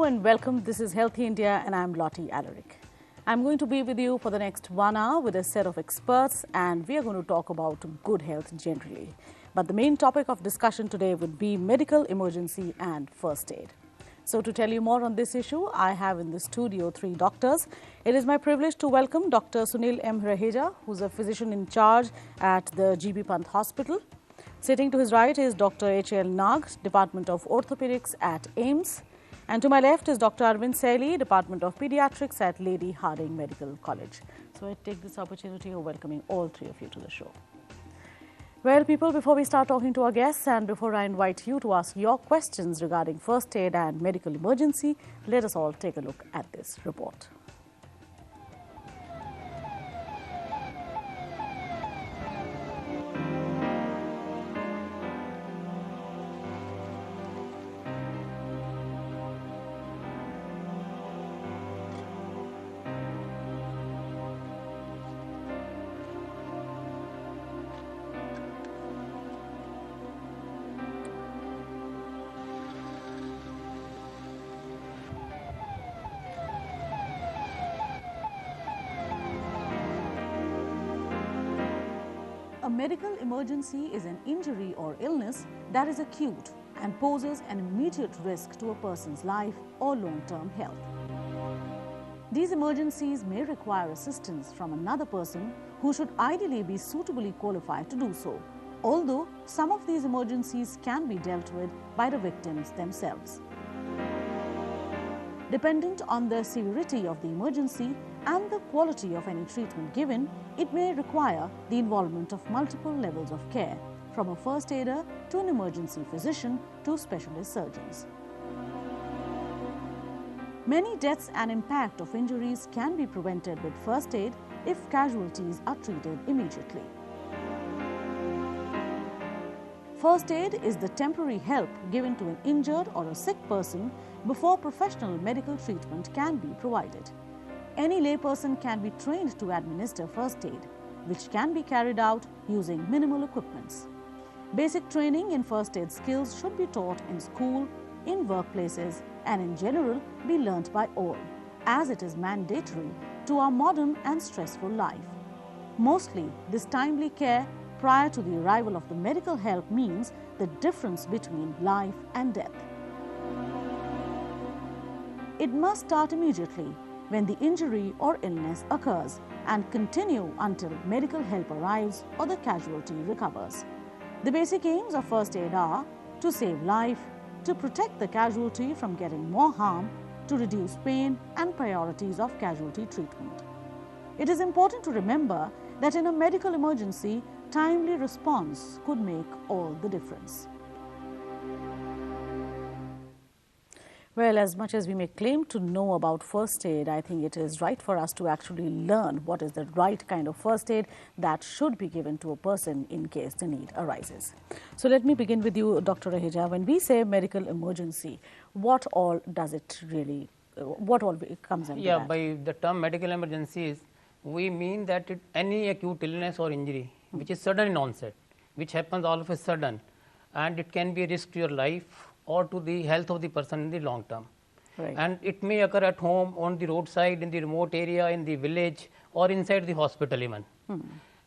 Hello and welcome. This is Healthy India and I'm Lottie Alaric. I'm going to be with you for the next 1 hour with a set of experts, and we are going to talk about good health generally. But the main topic of discussion today would be medical emergency and first aid. So to tell you more on this issue, I have in the studio 3 doctors. It is my privilege to welcome Dr. Sunil M. Raheja, who's a physician in charge at the GB Pant Hospital. Sitting to his right is Dr. H.L. Nag, Department of Orthopedics at AIIMS. And to my left is Dr. Arvind Saili, Department of Pediatrics at Lady Hardinge Medical College. So I take this opportunity of welcoming all 3 of you to the show. Well, people, before we start talking to our guests and before I invite you to ask your questions regarding first aid and medical emergency, let us all take a look at this report. A medical emergency is an injury or illness that is acute and poses an immediate risk to a person's life or long-term health. These emergencies may require assistance from another person who should ideally be suitably qualified to do so, although some of these emergencies can be dealt with by the victims themselves. Dependent on the severity of the emergency and the quality of any treatment given, it may require the involvement of multiple levels of care, from a first aider to an emergency physician to specialist surgeons. Many deaths and impact of injuries can be prevented with first aid if casualties are treated immediately. First aid is the temporary help given to an injured or a sick person before professional medical treatment can be provided. Any layperson can be trained to administer first aid, which can be carried out using minimal equipments. Basic training in first aid skills should be taught in school, in workplaces, and in general be learnt by all, as it is mandatory to our modern and stressful life. Mostly, this timely care prior to the arrival of the medical help means the difference between life and death. It must start immediately when the injury or illness occurs and continue until medical help arrives or the casualty recovers. The basic aims of first aid are to save life, to protect the casualty from getting more harm, to reduce pain, and priorities of casualty treatment. It is important to remember that in a medical emergency, timely response could make all the difference. Well, as much as we may claim to know about first aid, I think it is right for us to actually learn what is the right kind of first aid that should be given to a person in case the need arises. So let me begin with you, Dr. Raheja. When we say medical emergency, what all does it really, what all comes under that? By the term medical emergencies, we mean that any acute illness or injury which is sudden in onset, which happens all of a sudden, and it can be a risk to your life or to the health of the person in the long term. Right. And it may occur at home, on the roadside, in the remote area, in the village, or inside the hospital even.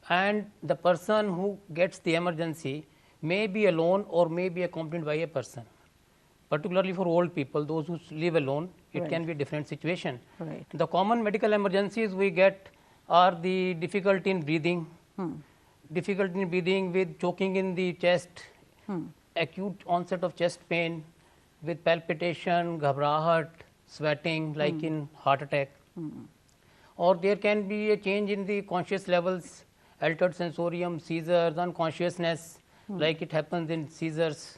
And the person who gets the emergency may be alone or may be accompanied by a person. Particularly for old people, those who live alone, it can be a different situation. Right. The common medical emergencies we get are the difficulty in breathing, difficulty in breathing with choking in the chest, acute onset of chest pain with palpitation, ghabrahat, sweating like in heart attack. Or there can be a change in the conscious levels, altered sensorium, seizures, unconsciousness, like it happens in seizures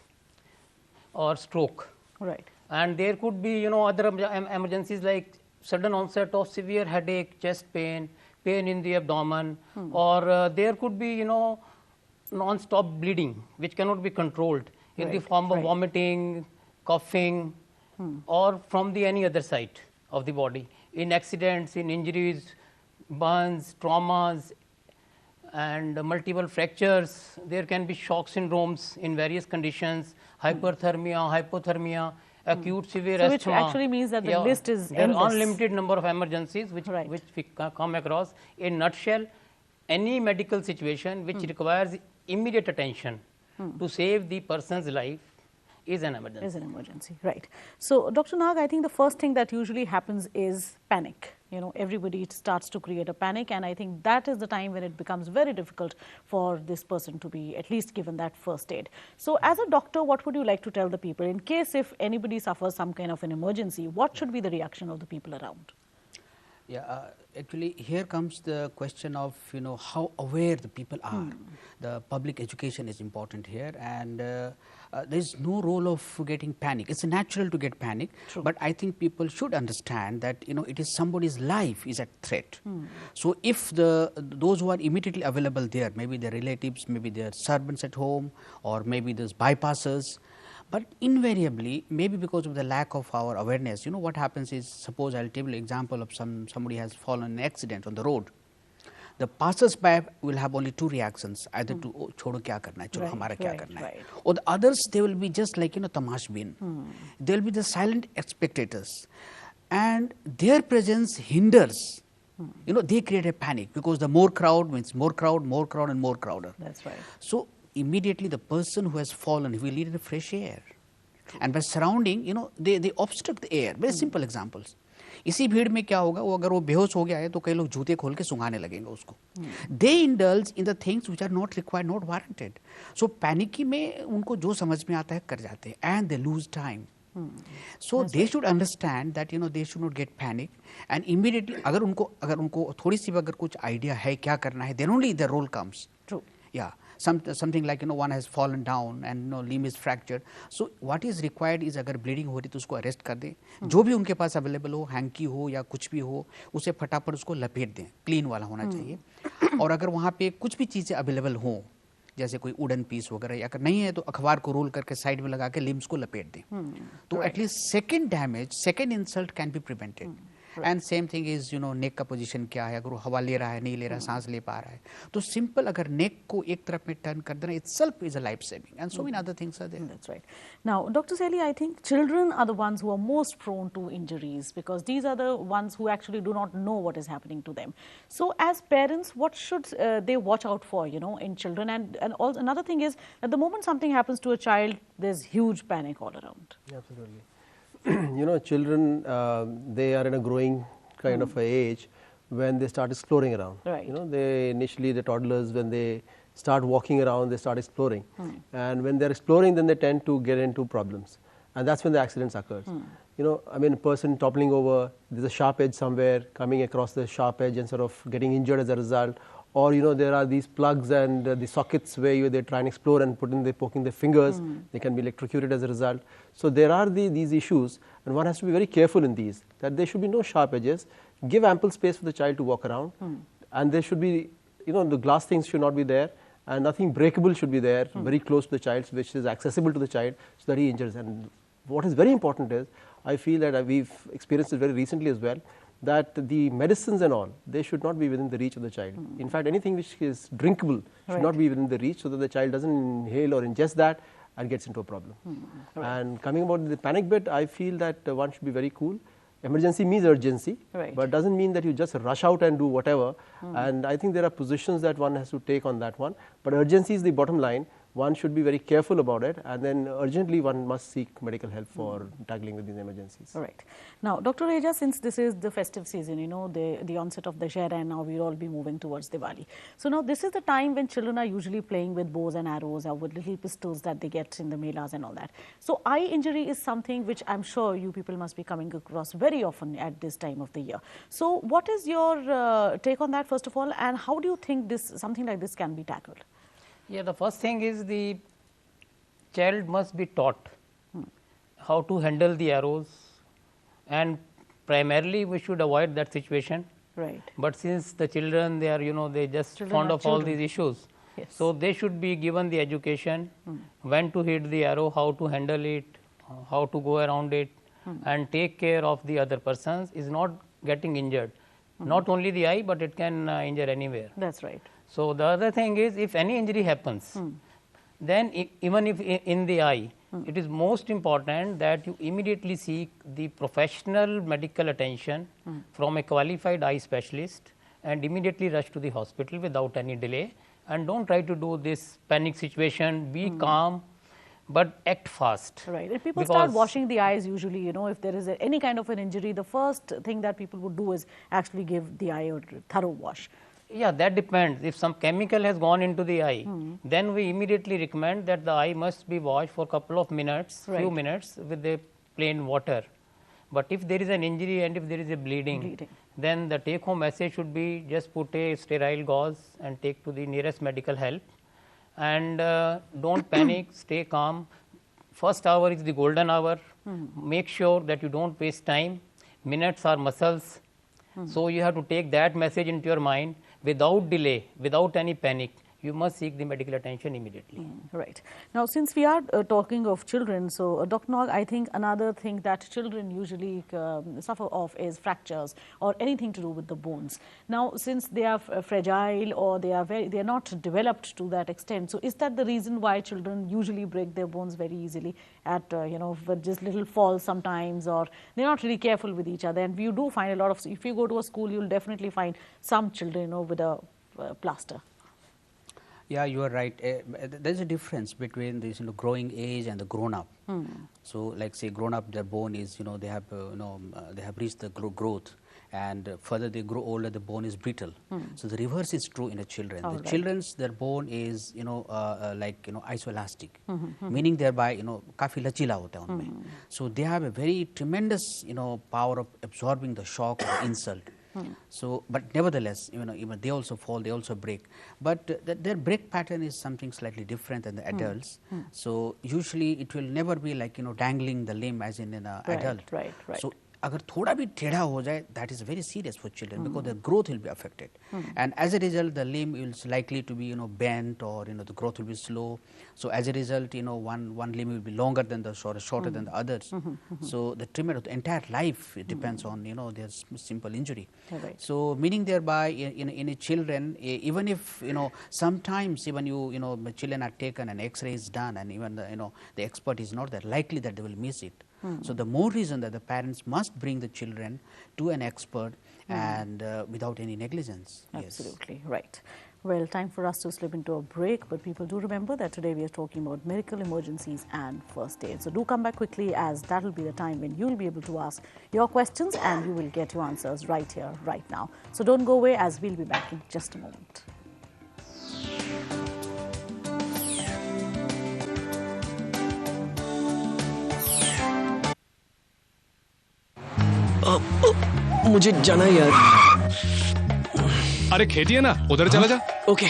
or stroke. Right. And there could be, other emergencies like sudden onset of severe headache, chest pain, pain in the abdomen, or there could be, non-stop bleeding, which cannot be controlled in the form of vomiting, coughing, or from the any other site of the body. In accidents, in injuries, burns, traumas, and multiple fractures, there can be shock syndromes in various conditions, hyperthermia, hypothermia, acute severe So asthma. which actually means that the list is there endless. are unlimited number of emergencies which we come across. In nutshell, any medical situation which requires immediate attention to save the person's life is an emergency. Is an emergency, right. So, Dr. Nag, I think the first thing that usually happens is panic. You know, everybody starts to create a panic, and I think that is the time when it becomes very difficult for this person to be at least given that first aid. So, as a doctor, what would you like to tell the people in case if anybody suffers some kind of an emergency, what should be the reaction of the people around? Yeah, actually here comes the question of how aware the people are. The public education is important here, and there is no role of getting panic. It's natural to get panic, but I think people should understand that it is somebody's life is at threat. So if those who are immediately available there, maybe their relatives, maybe their servants at home, or maybe there's bypassers. But invariably, maybe because of the lack of our awareness, what happens is, suppose I'll tell you an example of somebody has fallen in an accident on the road. The passers-by will have only two reactions, either to oh, chodo kya karna hai, chalo hamara kya karna hai. Or the others, they will be just like tamashbin. They will be the silent spectators, and their presence hinders. They create a panic because the more crowd means more crowd, and more crowder. That's right. So immediately the person who has fallen, he will need a fresh air. And by surrounding, they obstruct the air. Very simple examples. इसी भीड़ में क्या होगा, वो अगर वो बेहोश हो गया है तो कई लोग जूते खोल के सुंघाने लगेंगे उसको. They indulge in the things which are not required, not warranted. So panicky में उनको जो समझ में आता है कर जाते हैं, and they lose time. So they should understand that they should not get panic, and immediately अगर उनको थोड़ी सी अगर कुछ idea है क्या करना है, then only the role comes. True. Yeah. Something like one has fallen down and limb is fractured. So what is required is अगर bleeding हो रही तो उसको arrest कर दें. जो भी उनके पास available हो, hanky हो या कुछ भी हो, उसे फटाफट उसको लपेट दें. Clean वाला होना चाहिए. और अगर वहाँ पे कुछ भी चीज़ें available हों, जैसे कोई वुडन पीस वगैरह, या अगर नहीं है तो अखबार को रोल करके साइड में लगा के लिम्स को लपेट दें. तो at least second damage, second insult can be prevented. And same thing is neck का पोजीशन क्या है, अगर वो हवा ले रहा है, नहीं ले रहा है, सांस ले पा रहा है, तो सिंपल अगर नेक को एक तरफ में टर्न कर देना, itself is a life saving, and so many other things are there. That's right. Now, Dr. Saili, I think children are the ones who are most prone to injuries because these are the ones who actually do not know what is happening to them. So, as parents, what should they watch out for, in children? And also another thing is, at the moment something happens to a child, there's huge panic all around. Absolutely. Children, they are in a growing kind of a age when they start exploring around. Right. They initially, the toddlers, when they start walking around, they start exploring. And when they're exploring, then they tend to get into problems. And that's when the accidents occurs. A person toppling over, there's a sharp edge somewhere, coming across the sharp edge and sort of getting injured as a result. Or there are these plugs and the sockets where they try and explore and poking their fingers. They can be electrocuted as a result. So there are these issues, and one has to be very careful in these, that there should be no sharp edges. Give ample space for the child to walk around, and there should be, the glass things should not be there, and nothing breakable should be there, very close to the child, which is accessible to the child, so that he injures. And what is very important is, I feel that we've experienced it very recently as well, that the medicines and all, they should not be within the reach of the child. In fact, anything which is drinkable should not be within the reach, so that the child doesn't inhale or ingest that and gets into a problem. And coming about the panic bit, I feel that one should be very cool. Emergency means urgency, but doesn't mean that you just rush out and do whatever. And I think there are positions that one has to take on that one. But urgency is the bottom line. One should be very careful about it, and then urgently one must seek medical help for tackling with these emergencies. All right. Now, Dr. Reja, since this is the festive season, the onset of Dussehra, and now we'll all be moving towards Diwali. So now this is the time when children are usually playing with bows and arrows or with little pistols that they get in the melas and all that. So eye injury is something which I'm sure you people must be coming across very often at this time of the year. So what is your take on that, first of all, and how do you think something like this can be tackled? Yeah, the first thing is the child must be taught how to handle the arrows, and primarily we should avoid that situation. Right. But since the children, they are, they just fond of all these issues. Yes. So they should be given the education, when to hit the arrow, how to handle it, how to go around it, and take care of the other persons is not getting injured. Not only the eye, but it can injure anywhere. That's right. So the other thing is, if any injury happens, then even if in the eye, it is most important that you immediately seek the professional medical attention from a qualified eye specialist and immediately rush to the hospital without any delay, and don't try to do this panic situation. Be calm, but act fast. Right. If people start washing the eyes, usually, you know, if there is any kind of an injury, the first thing that people would do is actually give the eye a thorough wash. Yeah, that depends. If some chemical has gone into the eye, then we immediately recommend that the eye must be washed for a couple of minutes, few minutes with the plain water. But if there is an injury and if there is a bleeding, then the take home message should be just put a sterile gauze and take to the nearest medical help. And don't panic, stay calm. First hour is the golden hour. Make sure that you don't waste time. Minutes are muscles. So you have to take that message into your mind without delay, without any panic. You must seek the medical attention immediately. Right. Now, since we are talking of children, so Dr. Nog, I think another thing that children usually suffer of is fractures or anything to do with the bones. Now, since they are fragile or they are not developed to that extent, so is that the reason why children usually break their bones very easily at you know, with just little falls sometimes, or they're not really careful with each other? And you do find a lot of, if you go to a school, you'll definitely find some children, you know, with a plaster. Yeah, you are right. There's a difference between this, you know, growing age and the grown up. So, like say, grown up, their bone is, you know, they have, they have reached the growth, and further they grow older, the bone is brittle. So the reverse is true in the children. The children's, their bone is, you know, like, you know, isoelastic, meaning thereby, you know, काफी लचीला होता है उनमें. So they have a very tremendous, you know, power of absorbing the shock or insult. So, but nevertheless, you know, even they also fall, they also break. But their break pattern is something slightly different than the adults. So, usually it will never be like, you know, dangling the limb as in an adult. Right. So, अगर थोड़ा भी टेढ़ा हो जाए, that is very serious for children because their growth will be affected. And as a result, the limb is likely to be, you know, bent, or, you know, the growth will be slow. So as a result, you know, one limb will be longer than the shorter than the others. So the treatment of the entire life, it depends on, you know, their simple injury. So meaning thereby in a children, even if, you know, sometimes even you know, children are taken and X-ray is done, and even the, you know, the expert is not there, likely that they will miss it. So the more reason that the parents must bring the children to an expert and without any negligence. Absolutely, right. Well, time for us to slip into a break, but people do remember that today we are talking about medical emergencies and first aid. So do come back quickly, as that will be the time when you will be able to ask your questions and you will get your answers right here, right now. So don't go away, as we'll be back in just a moment. मुझे जाना है यार. अरे खेती है ना, उधर चला जा. ओके.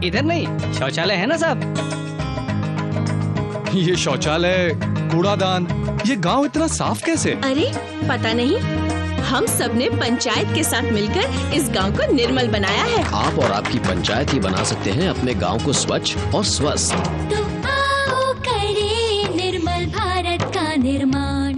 इधर नहीं, शौचालय है ना साहब. ये शौचालय, कूड़ादान, ये गांव इतना साफ कैसे? अरे पता नहीं, हम सब ने पंचायत के साथ मिलकर इस गांव को निर्मल बनाया है. आप और आपकी पंचायत ही बना सकते हैं अपने गांव को स्वच्छ और स्वस्थ. तो आओ करें निर्मल भारत का निर्माण.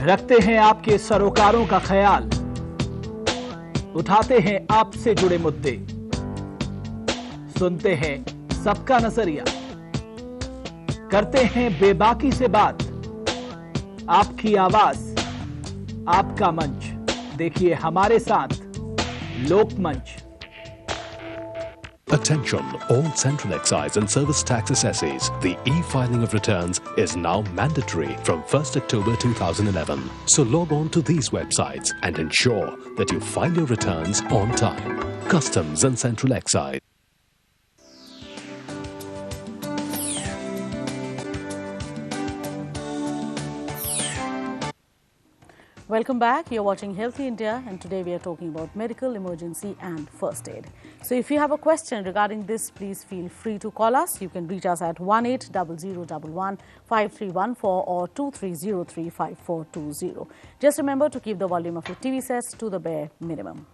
रखते हैं आपके सरोकारों का ख्याल, उठाते हैं आपसे जुड़े मुद्दे, सुनते हैं सबका नजरिया, करते हैं बेबाकी से बात, आपकी आवाज, आपका मंच, देखिए हमारे साथ लोकमंच. Attention all Central Excise and Service Tax assessees. The e-filing of returns is now mandatory from 1st October 2011. So log on to these websites and ensure that you file your returns on time. Customs and Central Excise. Welcome back. You're watching Healthy India, and today we are talking about medical emergency and first aid. So if you have a question regarding this, please feel free to call us. You can reach us at 1800115314 or 23035420. Just remember to keep the volume of your TV sets to the bare minimum.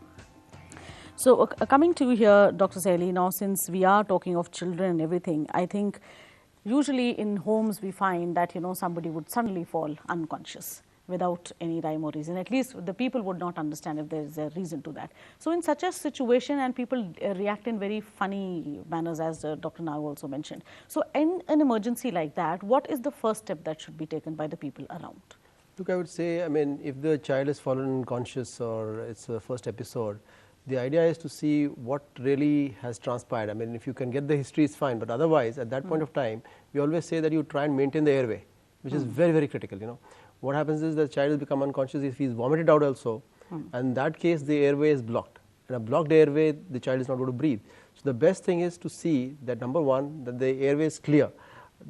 So coming to here, Dr. Saili, now since we are talking of children and everything, I think usually in homes we find that, somebody would suddenly fall unconscious without any rhyme or reason. At least the people would not understand if there is a reason to that. So in such a situation, and people react in very funny manners, as Dr. Nag also mentioned. So in an emergency like that, what is the first step that should be taken by the people around? Look, I would say, if the child has fallen unconscious or it's a first episode, the idea is to see what really has transpired. If you can get the history, it's fine, but otherwise, at that point of time, we always say that you try and maintain the airway, which is very, very critical. What happens is the child will become unconscious if he is vomited out also, and in that case, the airway is blocked. In a blocked airway, the child is not able to breathe. So the best thing is to see that, number one, that the airway is clear.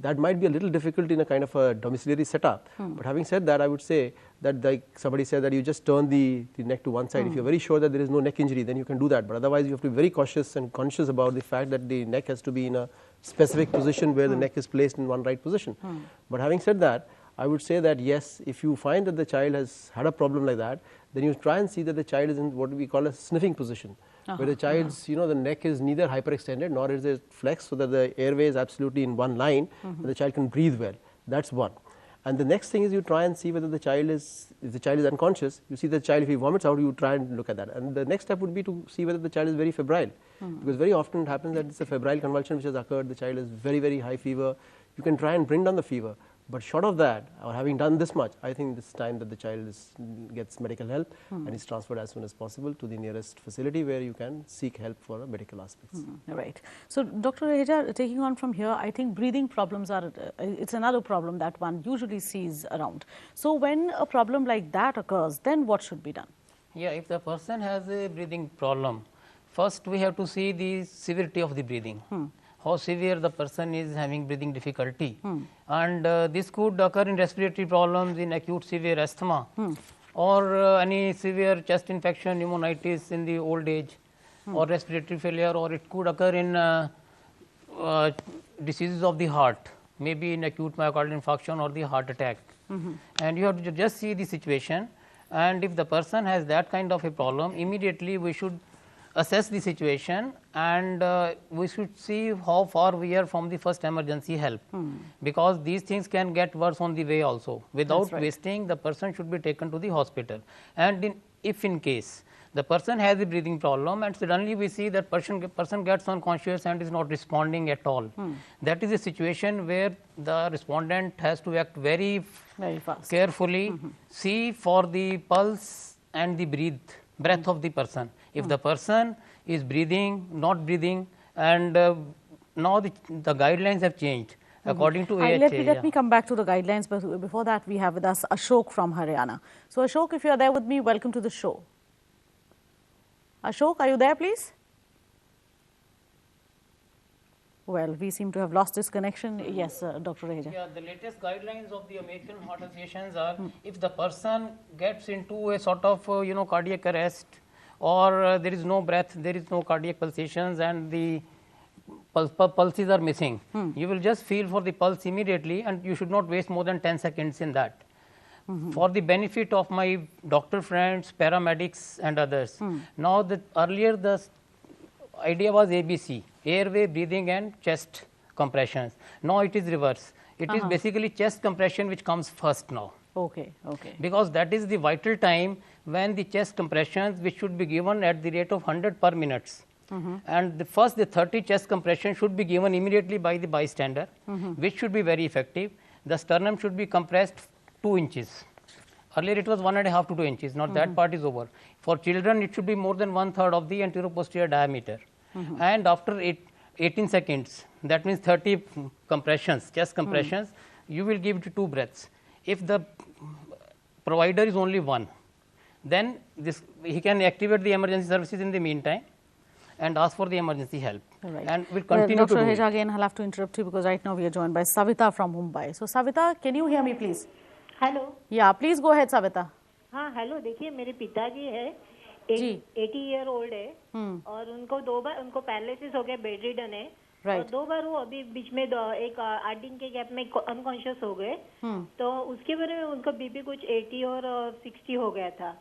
That might be a little difficult in a kind of a domiciliary setup, but having said that, I would say that, like somebody said, that you just turn the neck to one side. If you're very sure that there is no neck injury, then you can do that, but otherwise you have to be very cautious and conscious about the fact that the neck has to be in a specific position where the neck is placed in one right position. But having said that, I would say that yes, if you find that the child has had a problem like that, then you try and see that the child is in what we call a sniffing position, where the child's, the neck is neither hyperextended nor is it flexed, so that the airway is absolutely in one line and the child can breathe well. That's one. And the next thing is you try and see whether the child is, if the child is unconscious, you see the child, if he vomits out, you try and look at that. And the next step would be to see whether the child is very febrile, because very often it happens that it's a febrile convulsion which has occurred, the child is very, very high fever. You can try and bring down the fever. But short of that, or having done this much, I think it's time that the child gets medical help and is transferred as soon as possible to the nearest facility where you can seek help for medical aspects. Right. So, Dr. Raheja, taking on from here, I think breathing problems are, it's another problem that one usually sees around. So, when a problem like that occurs, then what should be done? Yeah, if the person has a breathing problem, first we have to see the severity of the breathing. How severe the person is having breathing difficulty, and this could occur in respiratory problems, in acute severe asthma, or any severe chest infection, pneumonitis in the old age, or respiratory failure, or it could occur in diseases of the heart, maybe in acute myocardial infarction or the heart attack. And you have to just see the situation, and if the person has that kind of a problem, immediately we should assess the situation, and we should see how far we are from the first emergency help, because these things can get worse on the way also. Without wasting, the person should be taken to the hospital. And if in case the person has a breathing problem and suddenly we see that person gets unconscious and is not responding at all, that is a situation where the respondent has to act very fast, carefully, see for the pulse and the breath of the person. If the person is breathing, not breathing, and now the guidelines have changed according to AHA. Let me come back to the guidelines, but before that we have with us Ashok from Haryana. So Ashok, if you are there with me, welcome to the show. Ashok, are you there, please? Well, we seem to have lost this connection. Yes, Dr. Raheja. Yeah, the latest guidelines of the American Heart Association are if the person gets into a sort of cardiac arrest, or there is no breath, there is no cardiac pulsations, and the pulses are missing, you will just feel for the pulse immediately, and you should not waste more than 10 seconds in that. For the benefit of my doctor friends, paramedics and others, now earlier the idea was ABC, airway, breathing and chest compressions. Now it is reverse. It is basically chest compression which comes first now. Okay. Because that is the vital time when the chest compressions, which should be given at the rate of 100 per minute. And the 30 chest compression should be given immediately by the bystander, which should be very effective. The sternum should be compressed 2 inches. Earlier it was 1.5 to 2 inches. Now that part is over. For children, it should be more than 1/3 of the anteroposterior diameter. And after 18 seconds, that means 30 compressions, chest compressions, you will give it 2 breaths. If the provider is only one, then he can activate the emergency services in the meantime and ask for the emergency help. Right. And we'll continue to do Dr. Raheja, again, I'll have to interrupt you because right now we are joined by Savita from Mumbai. So, Savita, can you hear me, please? Hello. Yeah, please go ahead, Savita. हाँ hello, देखिए मेरे पिताजी है, 80 year old है और उनको 2 बार उनको paralysis हो गया, बेड रिडन है और 2 बार वो अभी बीच में एक 8 दिन के गैप में अनकॉन्शियस हो गए। तो उसके बारे में उनको बीपी कुछ 80 और 60 हो गया था।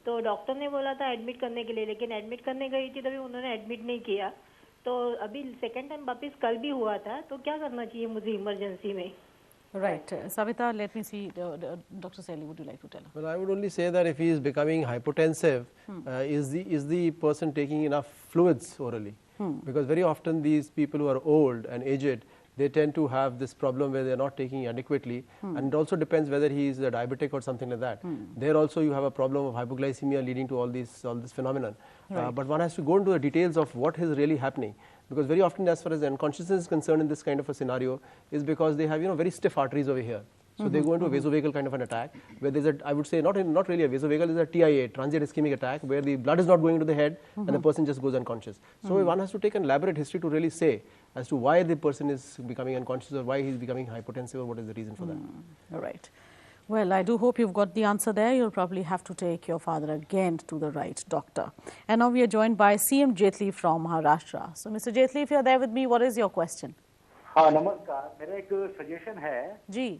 तो डॉक्टर ने बोला था एडमिट करने के लिए, लेकिन एडमिट करने गई थी तभी उन्होंने एडमिट नहीं किया। तो अभी सेकेंड टाइम वापिस कल भी हुआ था, तो क्या करना चाहिए मुझे इमरजेंसी में? Right. Savita, let me see. Dr. Sally, would you like to tell her? Well, I would only say that if he is becoming hypotensive, is the person taking enough fluids orally? Because very often these people who are old and aged, they tend to have this problem where they are not taking adequately, and it also depends whether he is a diabetic or something like that. There also you have a problem of hypoglycemia leading to all this phenomenon. But one has to go into the details of what is really happening, because very often as far as unconsciousness is concerned in this kind of a scenario is because they have very stiff arteries over here. So they go into a vasovagal kind of an attack where there's a, I would say not really a vasovagal, there's a TIA, transient ischemic attack, where the blood is not going into the head and the person just goes unconscious. So one has to take an elaborate history to really say as to why the person is becoming unconscious or why he's becoming hypotensive or what is the reason for that. All right. Well, I do hope you've got the answer there. You'll probably have to take your father again to the right doctor. And now we are joined by CM Jetli from Maharashtra. So, Mr. Jetli, if you're there with me, what is your question? हाँ नमस्कार, मेरा एक suggestion है जी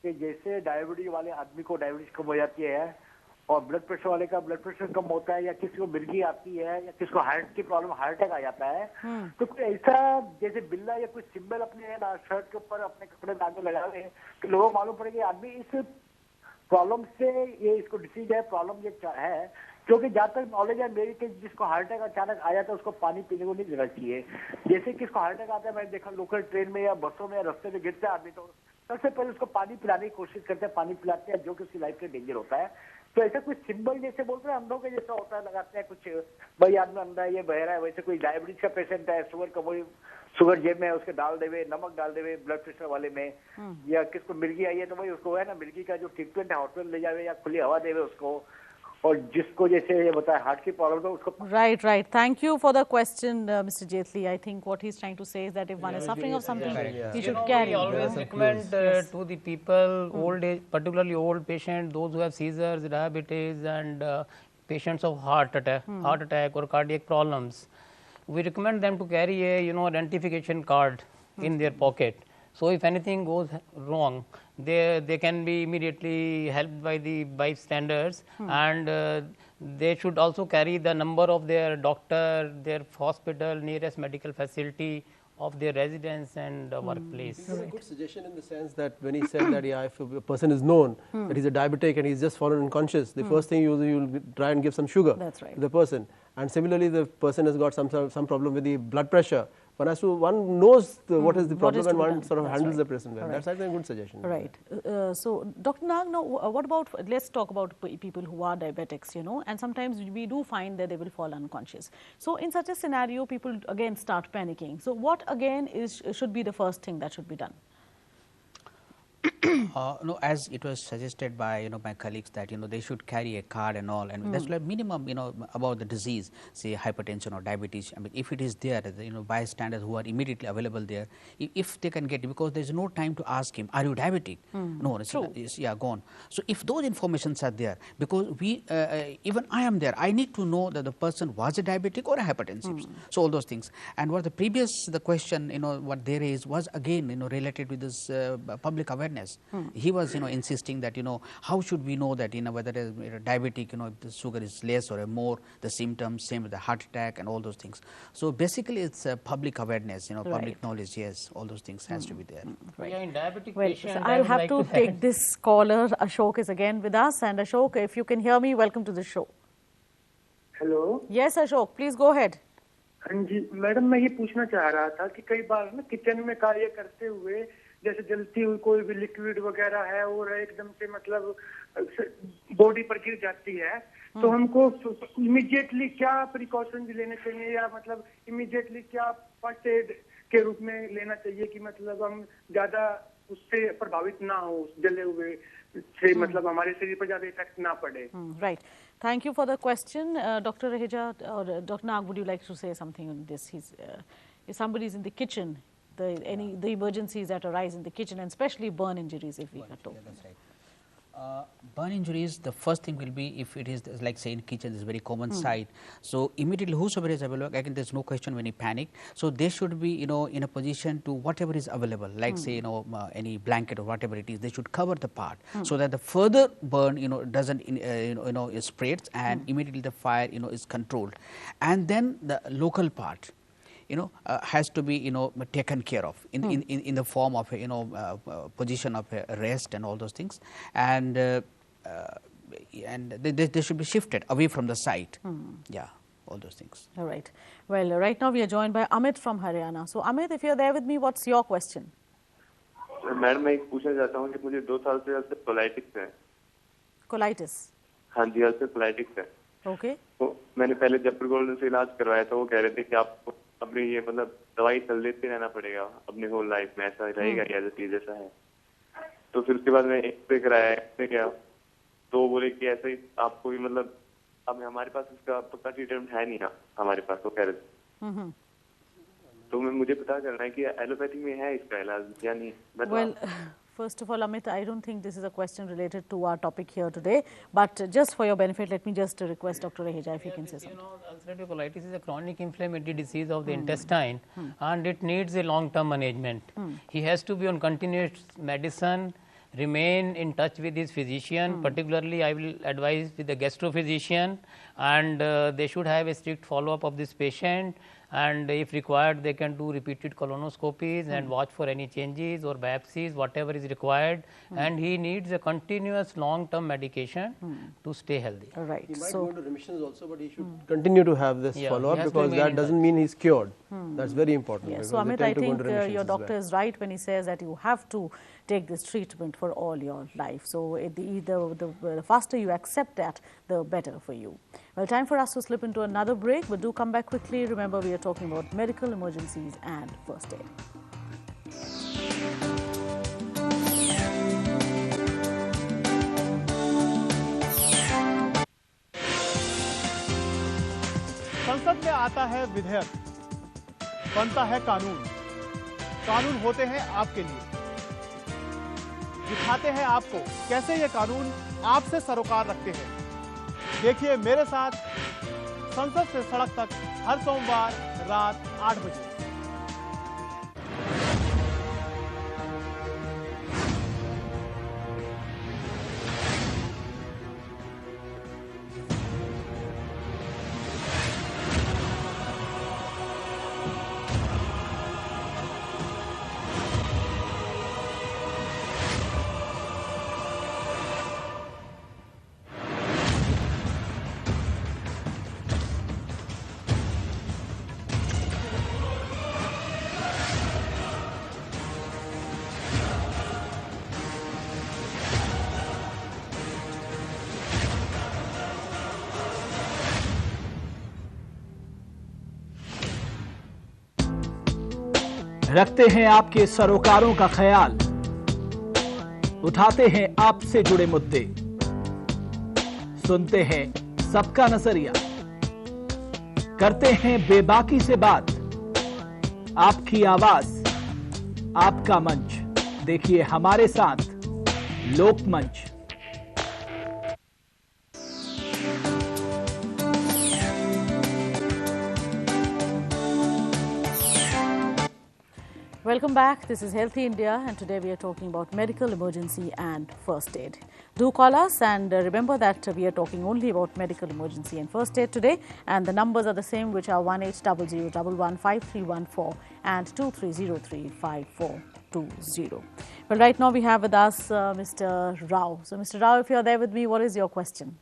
कि जैसे diabetes वाले आदमी को डायबिटीज कम हो जाती है और ब्लड प्रेशर वाले का ब्लड प्रेशर कम होता है, या किसी को मिर्गी आती है, या किसी को हार्ट की प्रॉब्लम, हार्ट अटैक आ जाता है, तो कोई ऐसा जैसे बिल्ला या कोई सिंबल अपने शर्ट के ऊपर अपने कपड़े दागे लगा रहे हैं कि लोगों को मालूम पड़ेगा आदमी इस प्रॉब्लम से, ये इसको डिसीज है, प्रॉब्लम ये है। क्योंकि जहाँ तक नॉलेज है मेरी कि जिसको हार्ट अटैक अचानक आ जाता है उसको पानी पीने को नहीं देना चाहिए। जैसे किसको हार्ट अटैक आता है, मैंने देखा लोकल ट्रेन में या बसों में या रास्ते में गिरता है आदमी, तो सबसे पहले उसको पानी पिलाने की कोशिश करते हैं, पानी पिलाते हैं जो कि उसकी लाइफ का डेंजर होता है। तो ऐसा कुछ सिंबल जैसे बोलते हैं अंधों के जैसा होता है, लगाते हैं कुछ, भाई आदमी अंधा है, ये बह रहा है। वैसे कोई डायबिटीज का पेशेंट है, शुगर जेब में है, उसके डाल देवे, नमक डाल देवे ब्लड प्रेशर वाले में, या किसको मिर्गी आई है तो भाई उसको है ना मिर्गी का जो ट्रीटमेंट है हॉस्पिटल ले जावे या खुली हवा देवे उसको, और जिसको जैसे ये बताया हार्ट की प्रॉब्लम है उसको। Right. Thank you for the question, Mr. Jetli. I think what he's trying to say is that if one is suffering of something, he should carry. We always recommend to the people, old age, particularly old patients, those who have seizures, diabetes, and patients of heart attack or cardiac problems. We recommend them to carry a identification card in their pocket. So if anything goes wrong, they can be immediately helped by the bystanders, and they should also carry the number of their doctor, their hospital, nearest medical facility of their residence and workplace. This is a good suggestion in the sense that when he said that if a person is known that he's a diabetic and he's just fallen unconscious, the first thing you'll try and give some sugar to the person. And similarly, the person has got some problem with the blood pressure. One knows what is the problem and one sort of handles the person well. That's actually a good suggestion. Right. So, Dr. Nag, now what about, let's talk about people who are diabetics, and sometimes we do find that they will fall unconscious. So, in such a scenario, people again start panicking. So, what again should be the first thing that should be done? No, as it was suggested by my colleagues that they should carry a card and all, and that's like minimum about the disease, say hypertension or diabetes. I mean, if it is there, bystanders who are immediately available there, if they can get it, because there is no time to ask him, are you diabetic? No, it's gone. So if those informations are there, because we even I am there, I need to know that the person was a diabetic or a hypertensive. So all those things. And what the question what there is was again related with this public awareness. He was insisting that how should we know that whether a diabetic if the sugar is less or more, the symptoms same with the heart attack and all those things. So basically it's public awareness, public knowledge. Yes, all those things has to be there. Right. Yeah, in diabetic Well, patient, so I'll have to take this caller. Ashok is again with us, and Ashok, if you can hear me, welcome to the show. Hello. Yes, Ashok, please go ahead. हाँ जी madam, मैं ये पूछना चाह रहा था कि कई बार ना किचन में कार्य करते हुए जैसे जलती हुई कोई भी लिक्विड वगैरह है और एकदम से मतलब बॉडी पर गिर जाती है, तो हमको इमीडिएटली क्या प्रिकॉशंस लेने चाहिए, या मतलब इमीडिएटली क्या फर्स्ट एड के रूप में लेना चाहिए कि मतलब हम ज्यादा उससे प्रभावित ना हो, जले हुए से मतलब हमारे शरीर पर ज्यादा इफेक्ट ना पड़े. Right. Thank you for the question. Dr. Raheja or Dr. Nag, would you like to say something on this? If somebody is in the kitchen, the emergencies that arise in the kitchen, and especially burn injuries, if we are told. Yeah, that's right. Burn injuries, the first thing will be if it is like say in kitchen, is very common sight. So immediately whosoever is available, again there is no question when you panic. So they should be in a position to whatever is available, like say any blanket or whatever it is, they should cover the part so that the further burn doesn't spreads, and immediately the fire is controlled. And then the local part has to be taken care of in the form of position of rest and all those things, and they should be shifted away from the site. Yeah, all those things. All right. Well, right now we are joined by Amit from Haryana. So Amit, if you are there with me, what's your question? Madam मैं पूछना चाहता हूँ कि मुझे 2 साल से ulcer colitis है. Colitis? हाँ जी, अल्सर कोलाइटिस है. ओके. तो मैंने पहले जयपुर गोल्डन से इलाज करवाया था. वो कह रहे थे कि आपको अपनी ये मतलब दवाई चल देते रहना पड़ेगा अपने होल लाइफ में, ऐसा रहेगा जैसा है. तो फिर उसके बाद मैं एक्सरे कराया, एक्सरे किया तो बोले कि ऐसा ही आपको भी मतलब अब हमारे पास इसका पक्का ट्रीटमेंट है नहीं हमारे पास. वो कह रहे थे. तो मुझे पता करना है कि एलोपैथी में है इसका इलाज या नहीं. Well, first of all, Amit, I don't think this is a question related to our topic here today, but just for your benefit, let me just request Dr. Raheja if you can say something. Ulcerative colitis is a chronic inflammatory disease of the intestine, and it needs a long-term management. He has to be on continuous medicine, remain in touch with his physician, particularly I will advise with the gastrophysician, and they should have a strict follow-up of this patient, and if required they can do repeated colonoscopies and watch for any changes or biopsies, whatever is required, and he needs a continuous long-term medication to stay healthy. Right. He might go into remissions also, but he should continue to have this follow-up, because that doesn't mean he's cured. That's very important. Yes. So Amit, I think your doctor is right when he says that you have to take this treatment for all your life. So the faster you accept that, the better for you. Well, time for us to slip into another break, but do come back quickly. Remember, we are talking about medical emergencies and first aid. संसद में आता है विधेयक, बनता है कानून. कानून होते हैं आपके लिए. दिखाते हैं आपको कैसे ये कानून आपसे सरोकार रखते हैं. देखिए मेरे साथ संसद से सड़क तक हर सोमवार रात 8 बजे. रखते हैं आपके सरोकारों का ख्याल, उठाते हैं आपसे जुड़े मुद्दे, सुनते हैं सबका नजरिया, करते हैं बेबाकी से बात, आपकी आवाज, आपका मंच. देखिए हमारे साथ लोकमंच. Welcome back. This is Healthy India, and today we are talking about medical emergency and first aid. Do call us, and remember that we are talking only about medical emergency and first aid today, and the numbers are the same, which are 1800115314 and 23035420. Well, right now we have with us Mr. Rao. So, Mr. Rao, if you are there with me, what is your question?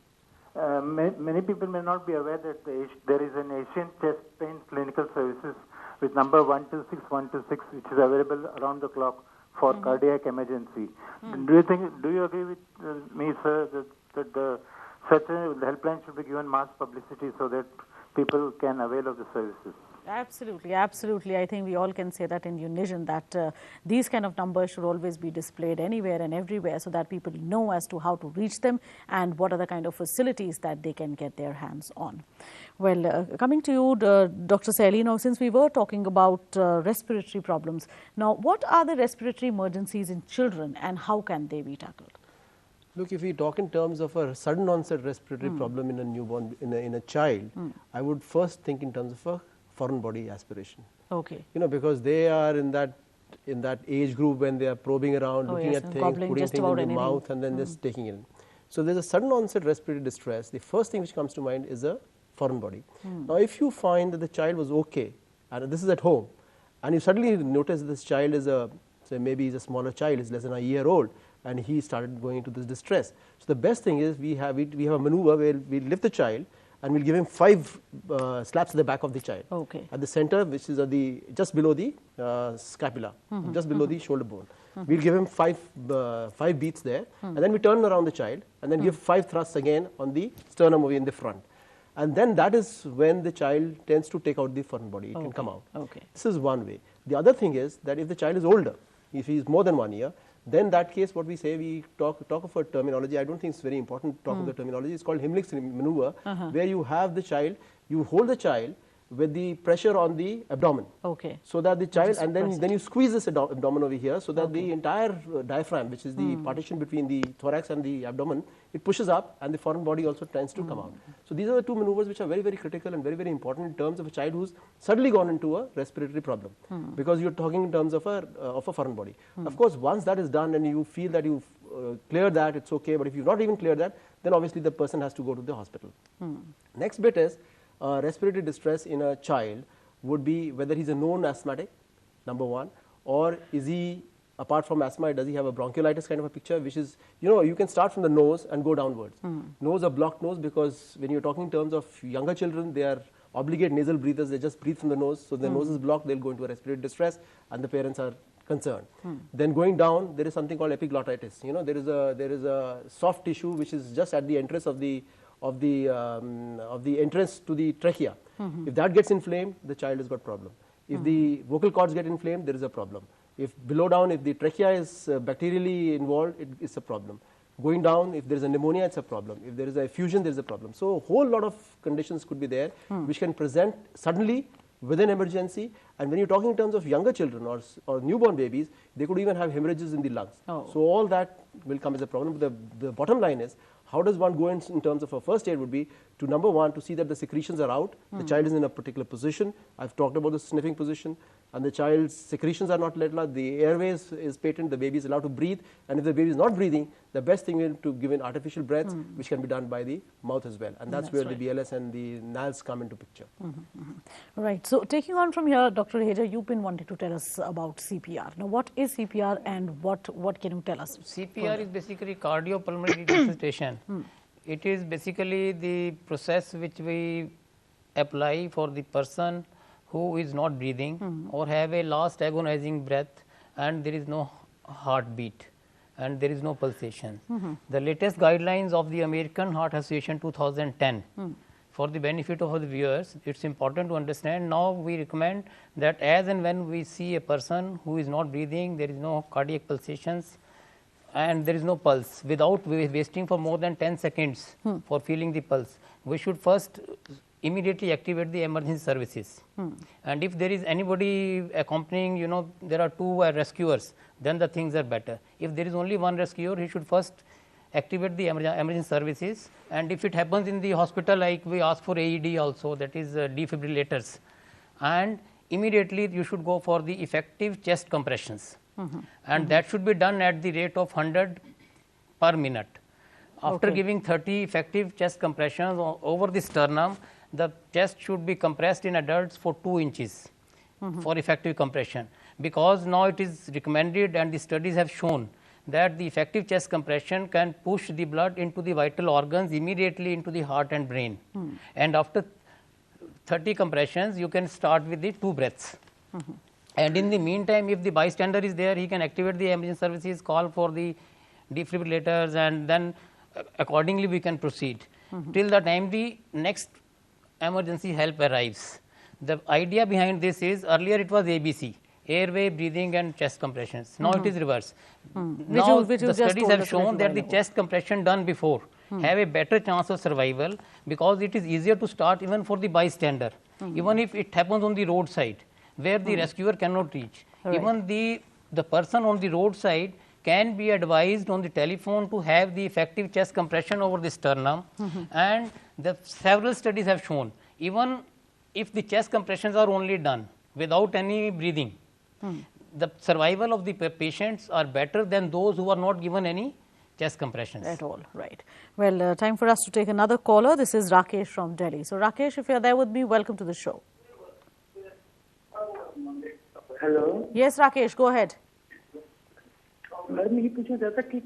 Many people may not be aware that there is an Asian chest pain clinical services with number 126126, which is available around the clock for cardiac emergency. Do you agree with me, sir, that such a helpline should be given mass publicity so that people can avail of the services? Absolutely, absolutely. I think we all can say that in unison, that these kind of numbers should always be displayed anywhere and everywhere so that people know as to how to reach them and what are the kind of facilities that they can get their hands on. Well, coming to you, Dr. Saili, now since we were talking about respiratory problems, now what are the respiratory emergencies in children and how can they be tackled? Look, if we talk in terms of a sudden onset respiratory problem in a newborn, in a child, I would first think in terms of a foreign body aspiration. Okay. You know, because they are in that age group when they are probing around, looking at things, putting things in the mouth and then just taking it in. So there's a sudden onset respiratory distress. The first thing which comes to mind is a foreign body. Now, if you find that the child was okay, and this is at home, and you suddenly notice that this child is say maybe he's a smaller child, he's less than a year old, and he started going into this distress. So the best thing is we have a maneuver where we lift the child and we'll give him 5 slaps at the back of the child. Okay. At the center, which is at just below the scapula, just below the shoulder bone. We'll give him 5 beats there, and then we turn around the child and then give 5 thrusts again on the sternum over in the front. And then that is when the child tends to take out the foreign body. It can come out. Okay. This is one way. The other thing is that if the child is older, if he is more than 1 year, then in that case what we say, we talk of a terminology. I don't think it's very important to talk of the terminology. It's called Heimlich's maneuver, where you have the child, you hold the child with the pressure on the abdomen. Okay. So that the child, and then you squeeze this abdomen over here, so that the entire diaphragm, which is the partition between the thorax and the abdomen, it pushes up, and the foreign body also tends to come out. So these are the 2 maneuvers which are very, very critical and very, very important in terms of a child who's suddenly gone into a respiratory problem, because you're talking in terms of a foreign body. Of course, once that is done and you feel that you've cleared that, it's okay. But if you've not even cleared that, then obviously the person has to go to the hospital. Next bit is respiratory distress in a child would be whether he's a known asthmatic, number 1, or is he, apart from asthma, does he have a bronchiolitis kind of a picture, which is, you can start from the nose and go downwards. Nose, a blocked nose, because when you're talking in terms of younger children, they are obligate nasal breathers, they just breathe from the nose, so the nose is blocked, they'll go into a respiratory distress, and the parents are concerned. Then going down, there is something called epiglottitis. There is a soft tissue which is just at the entrance of the entrance to the trachea. If that gets inflamed, the child has got problem. If the vocal cords get inflamed, there is a problem. If below down, if the trachea is bacterially involved, it's a problem. Going down, if there is a pneumonia, it's a problem. If there is a effusion, there is a problem. So a whole lot of conditions could be there which can present suddenly with an emergency. And when you're talking in terms of younger children or newborn babies, they could even have hemorrhages in the lungs. So all that will come as a problem. But the bottom line is, how does one go in terms of a first aid would be to, number 1, to see that the secretions are out, the child is in a particular position. I've talked about the sniffing position, and the child's secretions are not let out, the airways is patent, the baby is allowed to breathe, and if the baby is not breathing, the best thing is to give in artificial breaths, which can be done by the mouth as well, and that's where the BLS and the NALS come into picture. Right. So taking on from here, Dr. Raheja, you've been wanting to tell us about CPR. Now, what is CPR and what can you tell us? CPR is basically cardiopulmonary resuscitation. It is basically the process which we apply for the person who is not breathing or have a last agonizing breath and there is no heartbeat and there is no pulsation. The latest guidelines of the American Heart Association 2010, for the benefit of the viewers, it's important to understand. Now we recommend that as and when we see a person who is not breathing, there is no cardiac pulsations and there is no pulse, without wasting for more than 10 seconds for feeling the pulse, we should first immediately activate the emergency services. And if there is anybody accompanying, there are 2 rescuers, then the things are better. If there is only 1 rescuer, he should first activate the emergency services, and if it happens in the hospital, like we ask for AED also, that is defibrillators, and immediately you should go for the effective chest compressions. And that should be done at the rate of 100 per minute. After giving 30 effective chest compressions over the sternum, the chest should be compressed in adults for 2 inches for effective compression, because now it is recommended and the studies have shown that the effective chest compression can push the blood into the vital organs immediately into the heart and brain. And after 30 compressions, you can start with the 2 breaths. And in the meantime, if the bystander is there, he can activate the emergency services, call for the defibrillators, and then accordingly we can proceed till the time the next emergency help arrives. The idea behind this is, earlier it was ABC, airway, breathing and chest compressions. Now it is reverse. Now the studies have shown that the chest compression done before have a better chance of survival, because it is easier to start even for the bystander, even if it happens on the roadside where the rescuer cannot reach. Even the person on the roadside can be advised on the telephone to have the effective chest compression over the sternum. And the several studies have shown, even if the chest compressions are only done without any breathing, the survival of the patients are better than those who are not given any chest compressions. At all, right. Well, time for us to take another caller. This is Rakesh from Delhi. So, Rakesh, if you're there with me, welcome to the show. Hello. Yes, Rakesh, go ahead. Madam ये पूछना चाहता कि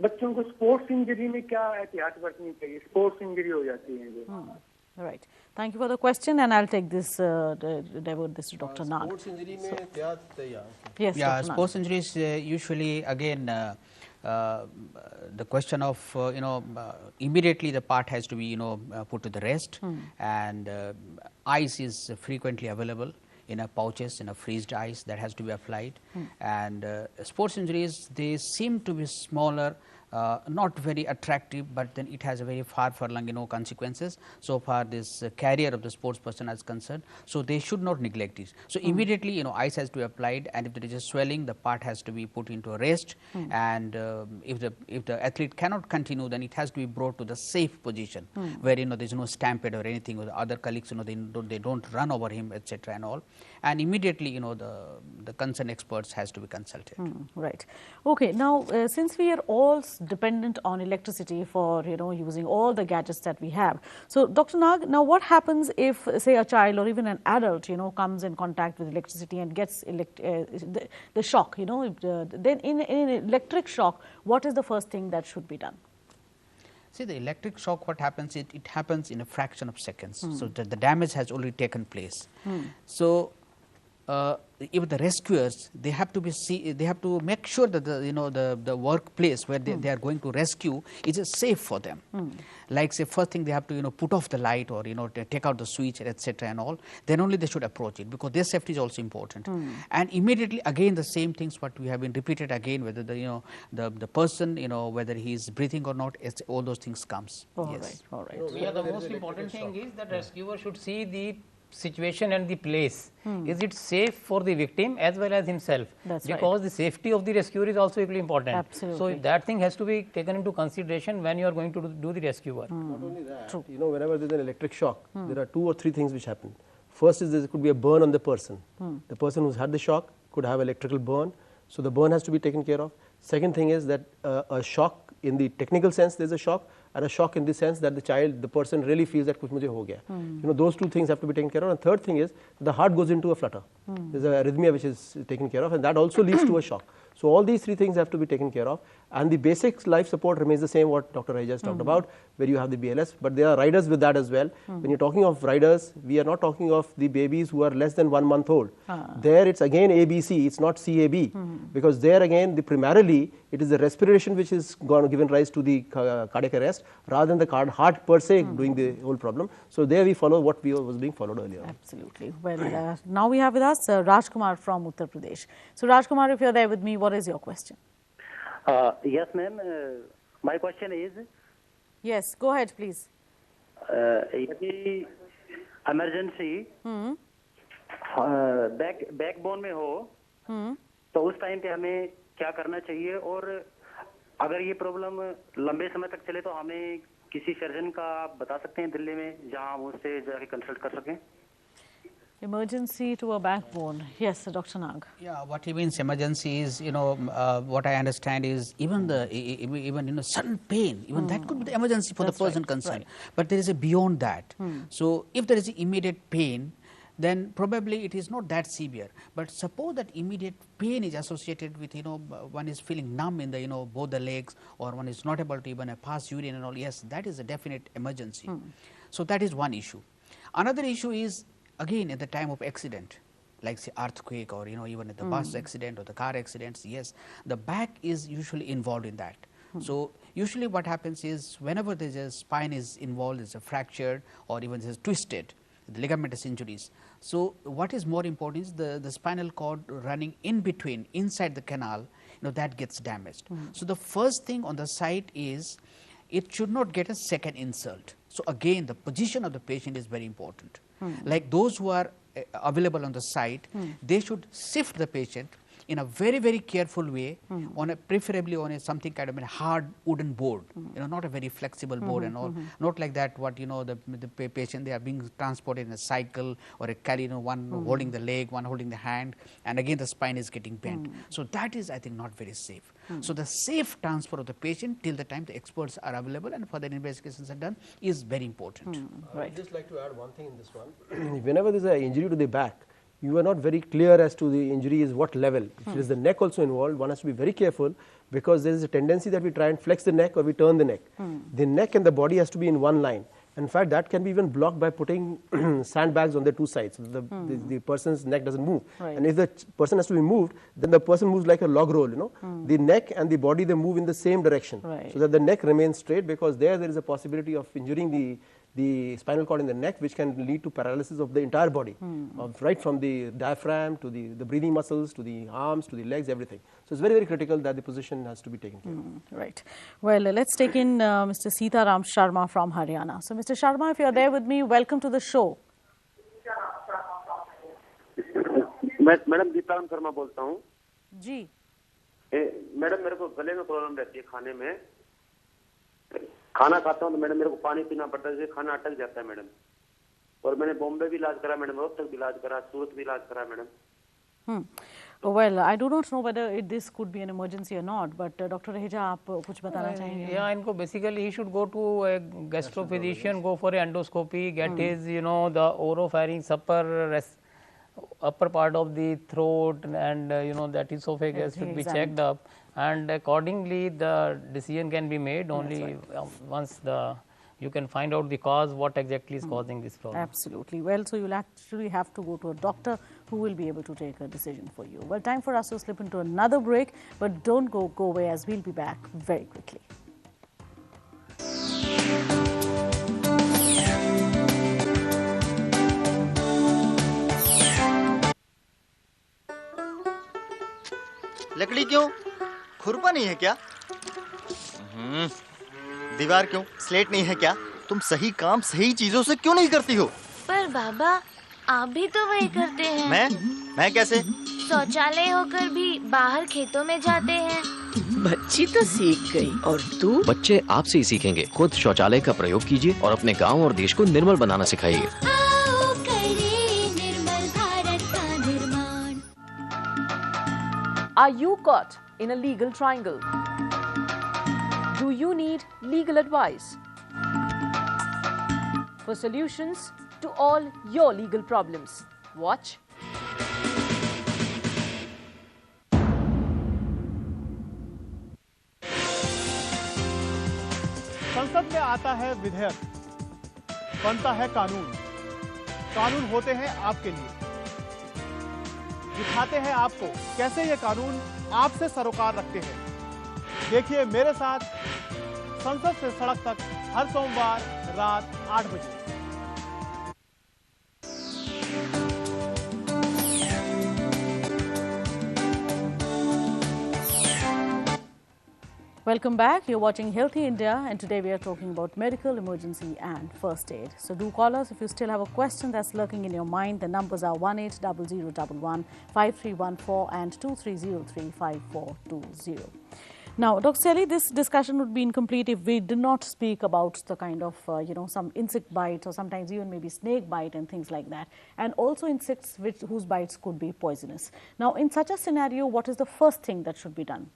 बच्चों को sports injury में क्या एहतियात बरतनी चाहिए? स्पोर्ट्स इंजरी हो जाती है जो. Right. Thank you for the question, and I'll take this, divert this to Dr. Nag. Sports injury में yes, yeah, Dr. sports injuries usually again the question of immediately the part has to be put to the rest, and ice is frequently available in a pouches, in a freezed ice that has to be applied. And sports injuries, they seem to be smaller, not very attractive, but then it has a very far-flung consequences so far this career of the sports person is concerned. So they should not neglect it. So immediately ice has to be applied, and if there is a swelling, the part has to be put into a rest. And if the athlete cannot continue, then it has to be brought to the safe position where there is no stampede or anything, or the other colleagues they don't run over him, etc. and all. And immediately the concerned experts has to be consulted. Right. Okay. Now since we are all dependent on electricity for using all the gadgets that we have, so Dr. Nag, now what happens if say a child or even an adult comes in contact with electricity and gets the shock, then in an electric shock, what is the first thing that should be done? See, the electric shock, what happens, it happens in a fraction of seconds. So the damage has already taken place. So even the rescuers, they have to make sure that the workplace where they are going to rescue is safe for them. Like say first thing they have to put off the light or take out the switch, etc. and all. Then only they should approach it, because their safety is also important. And immediately again the same things what we have been repeated again, whether the person whether he is breathing or not, all those things comes. All right. Yeah, the most important thing is that rescuer should see the situation and the place. Is it safe for the victim as well as himself? That's because the safety of the rescuer is also equally important. Absolutely. So that thing has to be taken into consideration when you are going to do the rescuer. Not only that, whenever there is an electric shock, there are 2 or 3 things which happen. First is there could be a burn on the person. The person who's had the shock could have electrical burn, so the burn has to be taken care of. Second thing is that a shock, in the technical sense there is a shock, and a shock in the sense that the person really feels that kuch mujhe ho gaya. Those 2 things have to be taken care of. And third thing is the heart goes into a flutter. There is a arrhythmia which is taken care of, and that also leads to a shock. So all these 3 things have to be taken care of, and the basic life support remains the same what Dr. Rai just talked about, where you have the BLS, but there are riders with that as well. When you're talking of riders, we are not talking of the babies who are less than 1 month old. There it's again ABC, it's not CAB, because there again primarily it is the respiration which is given rise to the cardiac arrest rather than the heart per se doing the whole problem. So there we follow what was being followed earlier. Absolutely. Well, now we have with us Rajkumar from Uttar Pradesh. So Rajkumar, if you're there with me, what is your question? Yes, ma'am. My question is. Yes, go ahead, please. यदि emergency backbone में हो, तो उस time पे हमें क्या करना चाहिए, और अगर ये प्रॉब्लम लंबे समय तक चले तो हमें किसी सर्जन का आप बता सकते हैं दिल्ली में, जहां हम उससे जाके कंसल्ट कर सकें? Emergency to a backbone. Yes, Dr. Nag. Yeah, what he means emergency is, what I understand is even sudden pain, even that could be the emergency for the person concerned. But there is a beyond that. So if there is immediate pain, then probably it is not that severe. But suppose that immediate pain is associated with, one is feeling numb in the, both the legs, or one is not able to even pass urine and all. Yes, that is a definite emergency. So that is one issue. Another issue is, again, at the time of accident, like say earthquake, or even at the bus accident or the car accidents, yes, the back is usually involved in that. So usually what happens is, whenever there is a spine is involved, is a fractured or even is twisted, the ligamentous injuries. So what is more important is the spinal cord running in between, inside the canal, that gets damaged. So the first thing on the site is, it should not get a second insult. So again, the position of the patient is very important. Like those who are available on the site, they should shift the patient in a very, very careful way, on a preferably on a something kind of a hard wooden board, not a very flexible board and all, not like that what the patient, they are being transported in a cycle or a carry, one holding the leg, one holding the hand, and again the spine is getting bent. So that is, I think, not very safe. So the safe transfer of the patient till the time the experts are available and further investigations are done is very important. I would just like to add one thing in this one. Whenever there is an injury to the back, you are not very clear as to the injury is what level. If there is the neck also involved, one has to be very careful, because there is a tendency that we try and flex the neck or we turn the neck. The neck and the body has to be in one line. In fact, that can be even blocked by putting sandbags on the two sides. So the person's neck doesn't move. And if the person has to be moved, then the person moves like a log roll, The neck and the body, they move in the same direction. So that the neck remains straight, because there is a possibility of injuring the spinal cord in the neck, which can lead to paralysis of the entire body, right from the diaphragm to the breathing muscles to the arms to the legs, everything. So it's very, very critical that the position has to be taken care of. Right. Well, let's take in Mr. Sitaram Sharma from Haryana. So, Mr. Sharma, if you are there with me, welcome to the show. Madam Deeparam Sharma बोलता हूँ जी। Madam मेरे को गले में problem रहती है, खाने में खाना खाता हूँ तो मैडम मेरे को पानी पीना पड़ता है, जैसे खाना अटक जाता है मैडम। और मैंने बॉम्बे भी इलाज करा मैडम, रोहतक भी इलाज करा, सूरत भी इलाज करा madam. Well, I do not know whether this could be an emergency or not, but Dr. Raheja, आप कुछ बताना चाहेंगे? Yeah, इनको basically he should go to a gastrophysician, go for an endoscopy, get his the oropharynx upper part of the throat, and that esophagus should be checked up, and accordingly the decision can be made only once you can find out the cause, what exactly is causing this problem. Absolutely. Well, so you'll actually have to go to a doctor who will be able to take a decision for you. Well, time for us to slip into another break, but don't go away, as we'll be back very quickly. लकड़ी क्यों? खुरपा नहीं है क्या? दीवार क्यों? Slate नहीं है क्या? तुम सही काम सही चीजों से क्यों नहीं करती हो? पर बाबा, आप भी तो वही करते हैं। मैं कैसे? शौचालय होकर भी बाहर खेतों में जाते हैं। बच्ची तो सीख गई, और तू? बच्चे आपसे ही सीखेंगे। खुद शौचालय का प्रयोग कीजिए और अपने गांव और देश को निर्मल बनाना सिखाइए। आओ करें निर्मल भारत का निर्माण। Are you caught in a legal triangle? Do you need legal advice? For solutions to all your legal problems, watch संसद में आता है विधेयक, बनता है कानून। कानून होते हैं आपके लिए, दिखाते हैं आपको कैसे ये कानून आपसे सरोकार रखते हैं। देखिए मेरे साथ संसद से सड़क तक हर सोमवार रात 8 बजे। Welcome back. You're watching Healthy India, and today we are talking about medical emergency and first aid. So do call us if you still have a question that's lurking in your mind. The numbers are 1800115314 and 23035420. Now, Dr. Sally, this discussion would be incomplete if we did not speak about the kind of, some insect bites or sometimes even maybe snake bite and things like that. And also insects whose bites could be poisonous. Now, in such a scenario, what is the first thing that should be done?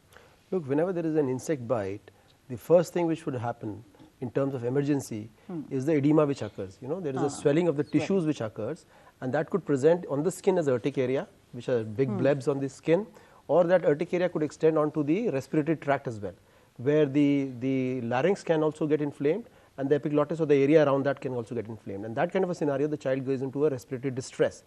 Look, whenever there is an insect bite, the first thing which should happen in terms of emergency is the edema which occurs. There is a swelling of the tissues which occurs, and that could present on the skin as urticaria, which are big blebs on the skin, or that urticaria could extend onto the respiratory tract as well, where the larynx can also get inflamed, and the epiglottis or the area around that can also get inflamed. And that kind of a scenario, the child goes into a respiratory distress.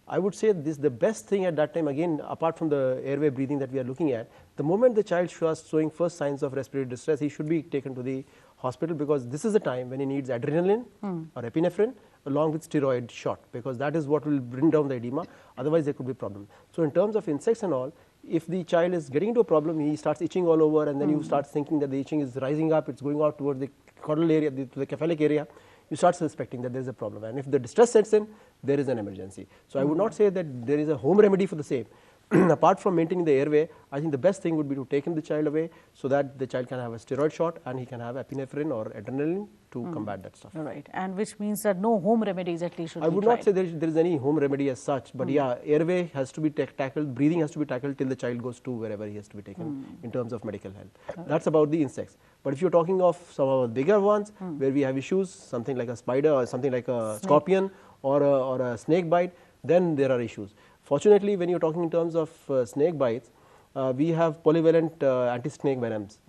I would say the best thing at that time, again, apart from the airway breathing that we are looking at, the moment the child starts showing first signs of respiratory distress, he should be taken to the hospital, because this is the time when he needs adrenaline or epinephrine along with steroid shot, because that is what will bring down the edema. Otherwise, there could be problem. So in terms of insects and all, if the child is getting into a problem, he starts itching all over, and then you start thinking that the itching is rising up, it's going out towards the caudal area, to the cephalic area, you start suspecting that there is a problem. And if the distress sets in, there is an emergency. So I would not say that there is a home remedy for the same, apart from maintaining the airway, I think the best thing would be to take the child away so that the child can have a steroid shot and he can have epinephrine or adrenaline to combat that stuff. Right, and which means that no home remedies at least should be tried. I would not say there is any home remedy as such, but yeah, airway has to be tackled, breathing has to be tackled till the child goes to wherever he has to be taken in terms of medical help. That's about the insects. But if you're talking of some of the bigger ones where we have issues, something like a spider or something like a scorpion or a snake bite, then there are issues. Fortunately, when you're talking in terms of snake bites, we have polyvalent anti-snake venoms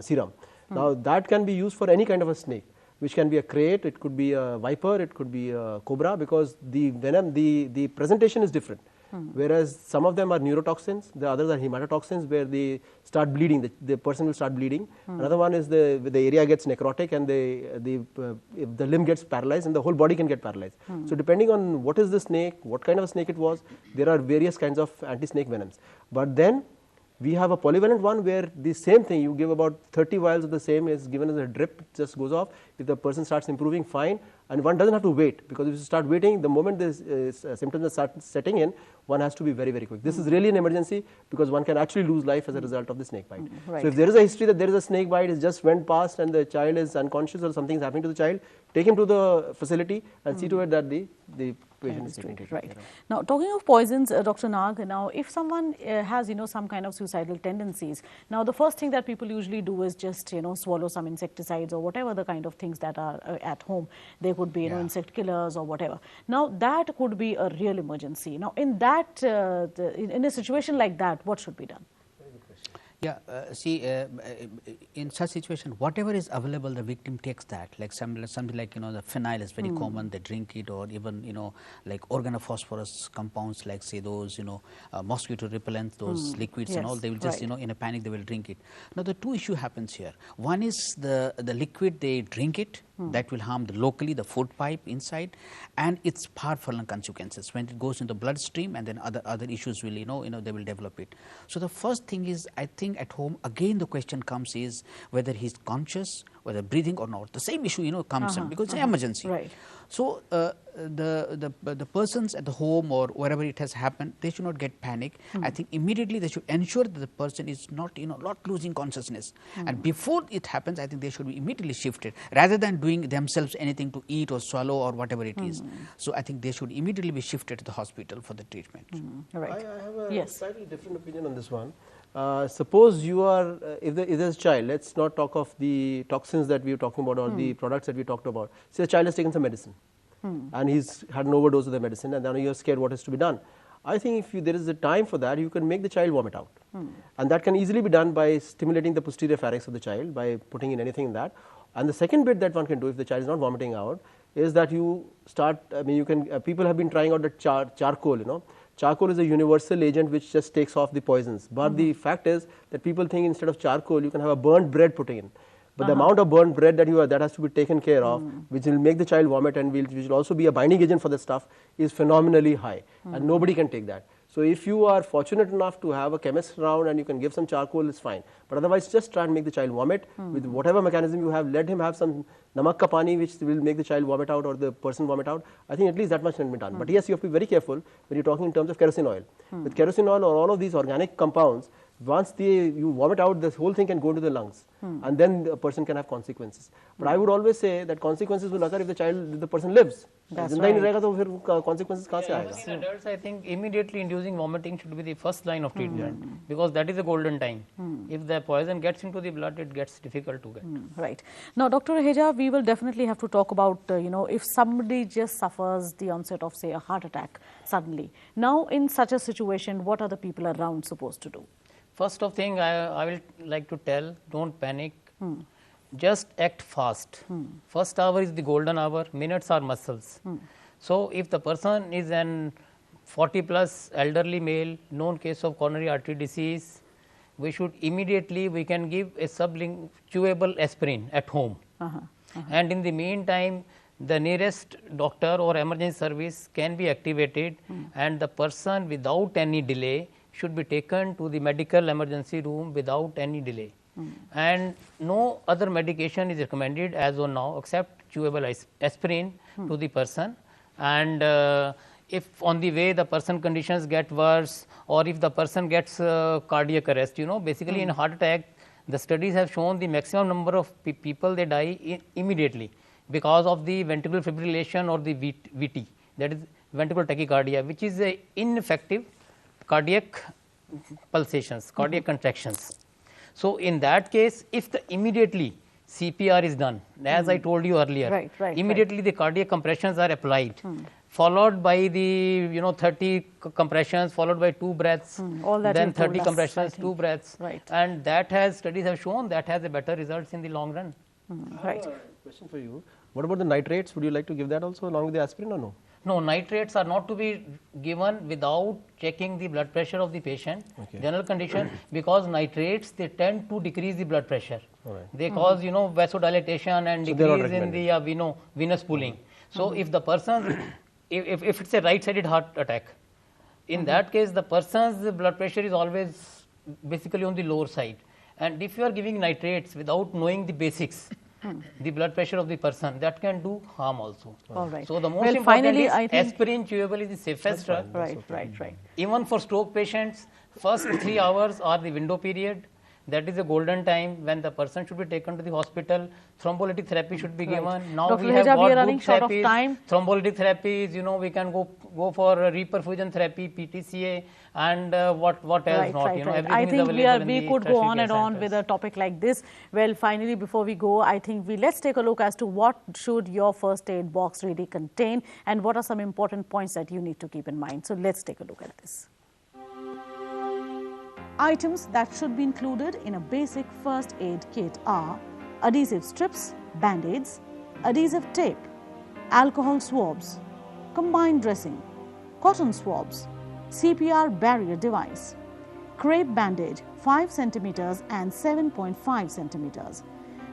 serum. Now that can be used for any kind of a snake, which can be a krait, it could be a viper, it could be a cobra, because the venom, the presentation is different. Whereas some of them are neurotoxins, the others are hematotoxins where they start bleeding, the person will start bleeding. Another one is the area gets necrotic and if the limb gets paralyzed and the whole body can get paralyzed. So depending on what is the snake, what kind of a snake it was, there are various kinds of anti-snake venoms. But then we have a polyvalent one where the same thing, you give about 30 vials of the same, is given as a drip, it just goes off. If the person starts improving, fine, and one doesn't have to wait, because if you start waiting, the moment the symptoms start setting in, one has to be very, very quick. This is really an emergency because one can actually lose life as a result of the snake bite. Right. So if there is a history that there is a snake bite, it just went past and the child is unconscious or something is happening to the child, take him to the facility and see to it that the patient is taken care of. Right. Now, talking of poisons, Dr. Nag, now if someone has, some kind of suicidal tendencies, now the first thing that people usually do is just, swallow some insecticides or whatever the kind of things that are at home. They could be, insect killers or whatever. Now, that could be a real emergency. Now, in that, in a situation like that, what should be done? Yeah, in such situation, whatever is available, the victim takes that. Like something like the phenyl is very common. They drink it, or even like organophosphorus compounds, like say those mosquito repellents, those liquids and all. They will just in a panic they will drink it. Now the two issue happens here. One is the liquid, they drink it. That will harm locally the food pipe inside, and it's powerful consequences when it goes into the bloodstream, and then other issues will they will develop it. So the first thing is, I think at home again the question comes is whether he's conscious, whether breathing or not. The same issue comes in because it's an emergency. Right. So the persons at the home or wherever it has happened, they should not get panic. I think immediately they should ensure that the person is not not losing consciousness, and before it happens, I think they should be immediately shifted rather than doing themselves anything to eat or swallow or whatever it is. So I think they should immediately be shifted to the hospital for the treatment. Right. I have a slightly different opinion on this one. Suppose you are, if there's a child, let's not talk of the toxins that we were talking about or the products that we talked about. Say a child has taken some medicine and he's had an overdose of the medicine, and then you're scared what is to be done. I think if there is a time for that, you can make the child vomit out. And that can easily be done by stimulating the posterior pharynx of the child, by putting in anything in that. And the second bit that one can do if the child is not vomiting out is that you start, people have been trying out the charcoal, Charcoal is a universal agent which just takes off the poisons. But the fact is that people think instead of charcoal, you can have a burnt bread put in. But the amount of burnt bread that has to be taken care of, which will make the child vomit and which will also be a binding agent for the stuff, is phenomenally high. And nobody can take that. So if you are fortunate enough to have a chemist around and you can give some charcoal, it's fine. But otherwise, just try and make the child vomit with whatever mechanism you have. Let him have some namak ka pani, which will make the child vomit out or the person vomit out. I think at least that much can be done. But yes, you have to be very careful when you're talking in terms of kerosene oil. With kerosene oil or all of these organic compounds, once you vomit out, this whole thing can go into the lungs, and then a person can have consequences. But I would always say that consequences will occur if the person lives. That's right. Consequences in adults, I think immediately inducing vomiting should be the first line of treatment because that is a golden time. If the poison gets into the blood, it gets difficult to get. Right. Now, Dr. Raheja, we will definitely have to talk about, if somebody just suffers the onset of, say, a heart attack suddenly. Now, in such a situation, what are the people around supposed to do? First of thing, I will like to tell, don't panic. Just act fast. First hour is the golden hour, minutes are muscles. So if the person is an 40+ elderly male, known case of coronary artery disease, we should immediately, we can give a sublingual chewable aspirin at home. And in the meantime, the nearest doctor or emergency service can be activated and the person without any delay should be taken to the medical emergency room without any delay. And no other medication is recommended as of now except chewable aspirin to the person. And if on the way the person conditions get worse, or if the person gets cardiac arrest, you know, basically in heart attack, the studies have shown the maximum number of people they die immediately because of the ventricular fibrillation or the VT, that is ventricular tachycardia, which is a ineffective cardiac pulsations, cardiac contractions. So in that case, if the immediately CPR is done, as I told you earlier, immediately the cardiac compressions are applied, followed by the 30 compressions, followed by 2 breaths, then 30 compressions, 2 breaths, and that has, studies have shown that has a better results in the long run. Right. Question for you. What about the nitrates? Would you like to give that also along with the aspirin or no? No, nitrates are not to be given without checking the blood pressure of the patient, general condition, because nitrates, they tend to decrease the blood pressure. They cause, vasodilatation and decrease in the venous pooling. So if the person, if it's a right-sided heart attack, in that case the person's blood pressure is always basically on the lower side. And if you are giving nitrates without knowing the basics, the blood pressure of the person, that can do harm also. So the most important is aspirin chewable is the safest drug. Right. Even for stroke patients, first 3 hours are the window period. That is a golden time when the person should be taken to the hospital. Thrombolytic therapy should be given. Now Dr. we have got we are good running short of therapies, time. thrombolytic therapies, we can go for reperfusion therapy, PTCA, and what else not. Everything I is think available we could go on and on with a topic like this. Well, finally, before we go, I think let's take a look as to what should your first aid box really contain and what are some important points that you need to keep in mind. So let's take a look at this. Items that should be included in a basic first aid kit are adhesive strips, band-aids, adhesive tape, alcohol swabs, combined dressing, cotton swabs, CPR barrier device, crepe bandage 5 centimeters and 7.5 centimeters,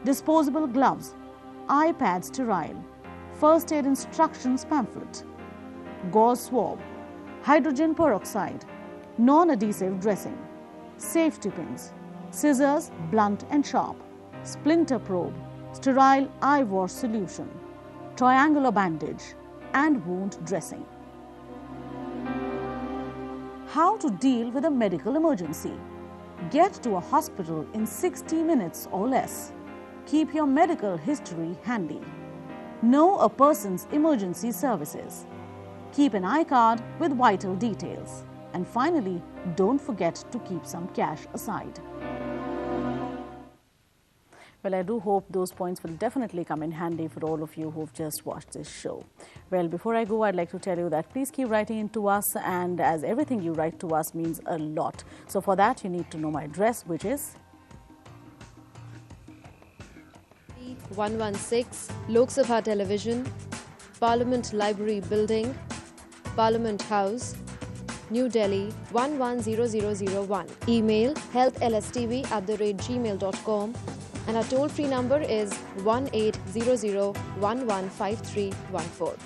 disposable gloves, iPad sterile, first aid instructions pamphlet, gauze swab, hydrogen peroxide, non-adhesive dressing, safety pins, scissors, blunt and sharp, splinter probe, sterile eye wash solution, triangular bandage and wound dressing. How to deal with a medical emergency? Get to a hospital in 60 minutes or less. Keep your medical history handy. Know a person's emergency services. Keep an iCard with vital details. And finally, don't forget to keep some cash aside. Well, I do hope those points will definitely come in handy for all of you who've just watched this show. Well, before I go, I'd like to tell you that please keep writing in to us, and as everything you write to us means a lot. So for that, you need to know my address, which is 116 Lok Sabha Television, Parliament Library Building, Parliament House, New Delhi 110001. Email healthlstv@gmail.com, and our toll-free number is 1800115314.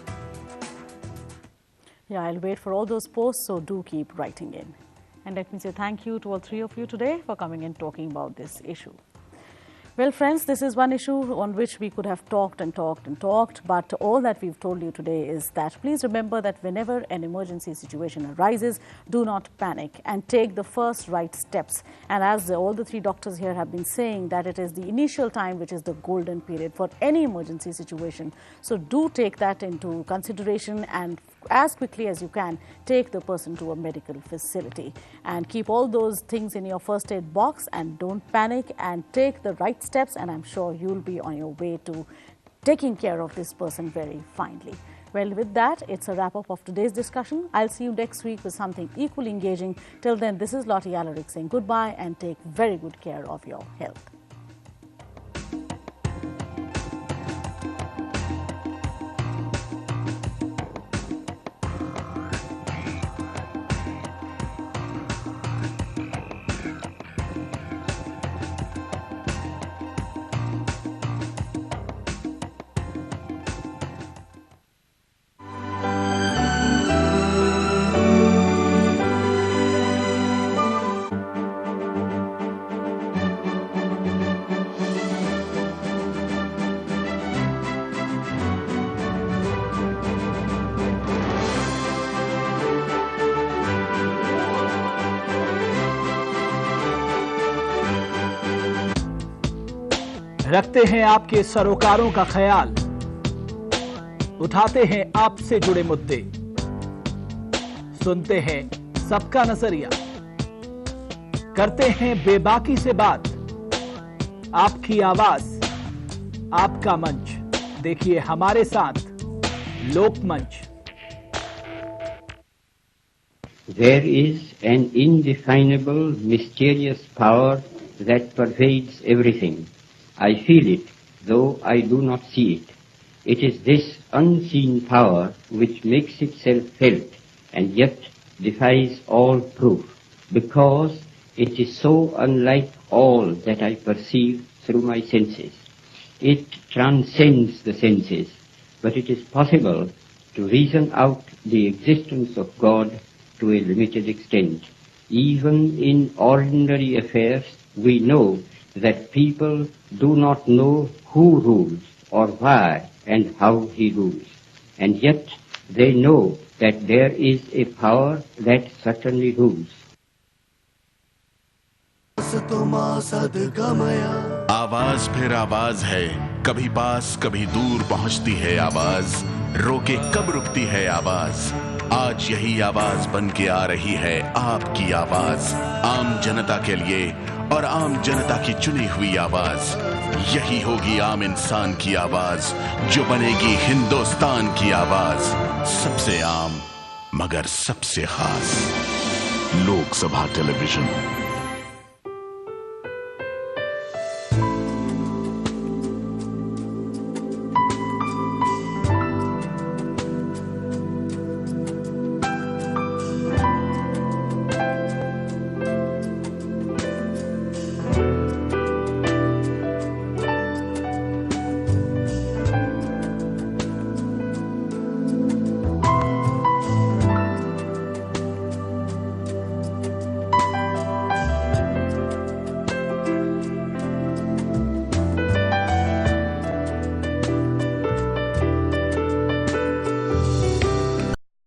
Yeah, I'll wait for all those posts, so do keep writing in. And let me say thank you to all three of you today for coming and talking about this issue. Well, friends, this is one issue on which we could have talked and talked and talked, but all that we've told you today is that please remember that whenever an emergency situation arises, do not panic and take the first right steps. And as all the three doctors here have been saying, that it is the initial time which is the golden period for any emergency situation. So do take that into consideration and as quickly as you can, take the person to a medical facility and keep all those things in your first aid box and don't panic and take the right steps, and I'm sure you'll be on your way to taking care of this person very finely. Well, with that, it's a wrap-up of today's discussion. I'll see you next week with something equally engaging. Till then, this is Lottie Alaric saying goodbye and take very good care of your health. रखते हैं आपके सरोकारों का ख्याल, उठाते हैं आपसे जुड़े मुद्दे, सुनते हैं सबका नजरिया, करते हैं बेबाकी से बात, आपकी आवाज, आपका मंच। देखिए हमारे साथ लोकमंच। There is an indefinable, mysterious power that pervades everything. I feel it, though I do not see it. It is this unseen power which makes itself felt and yet defies all proof, because it is so unlike all that I perceive through my senses. It transcends the senses, but it is possible to reason out the existence of God to a limited extent. Even in ordinary affairs, we know that people do not know who rules or why and how he rules. And yet they know that there is a power that certainly rules. आवाज फिर आवाज है, कभी पास कभी दूर पहुंचती है आवाज, रोके कब रुकती है आवाज। आज यही आवाज बन के आ रही है आपकी आवाज, आम जनता के लिए और आम जनता की चुनी हुई आवाज। यही होगी आम इंसान की आवाज, जो बनेगी हिंदुस्तान की आवाज, सबसे आम मगर सबसे खास। लोकसभा टेलीविजन।